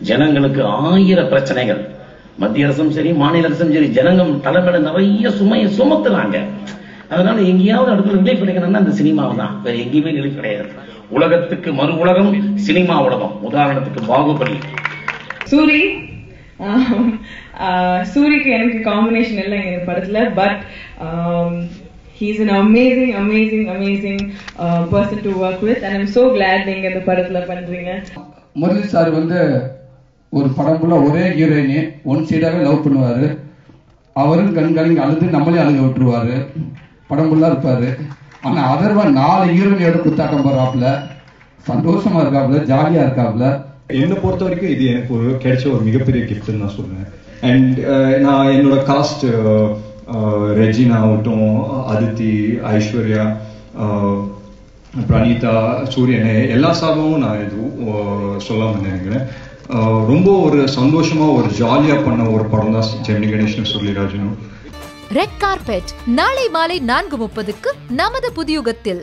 ஜனங்களுக்கு 1000 பிரச்சனைகள். மத்திய அரசும் சரி, மாநில அரசும் சரி, ஜனங்கள் தலைமையில நிறைய சுமையை சுமத்துறாங்க. அதனால எங்கேயாவது இடத்துல ரிலீஃப் கிடைக்கணும்னா அந்த சினிமாவை தான், வேற எங்கேயுமே ரிலீஃப் கிடையாது. உலகத்துக்கு மறு உலகம் சினிமா உலகம். உதாரணத்துக்கு பாகுபலி. சூரிக்கு எனக்கு காம்பினேஷன் இல்லை இந்த படத்துல, but he's an amazing person to work with, and I'm so glad நீங்க இந்த படத்துல பண்றீங்க. முரளி சார் வந்து ஒரு படம் ஃபுல்லா ஒரே ஹீரோயினி ஒன் சைடாவே லவ் பண்ணுவாரு. அவரும் கண்காலிங்க அழுது நம்மளே அழுக விட்டுருவாரு. படம் ஃபுல்லா இருப்பாரு. ஆனா அதர்வா 4 ஹீரோயினியோட குத்தாட்டம் போறாப்புல, சந்தோஷமா இருக்காப்புல, ஜாலியா இருக்காப்புல. என்னை பொறுத்த வரைக்கும் இது எனக்கு ஒரு கிடைச்ச ஒரு மிகப்பெரிய கிஃப்ட்னு நான் சொல்லுவேன். அண்ட் நான் என்னோட காஸ்ட் ரெஜினா ஆகட்டும், அதித்தி, ஐஸ்வர்யா, பிரணீதா, சூரியனே எல்லா சார்பும் நான் எதுவும் சொல்லாம நினைக்கிறேன். ரொம்ப ஒரு சந்தோஷமா ஒரு ஜாலியா பண்ண ஒரு படம் தான் ஜெமினி கணேசனும் சுருளிராஜனும். ரெட் கார்பெட் நாளை மாலை 4:30க்கு நமது புதியுகத்தில்.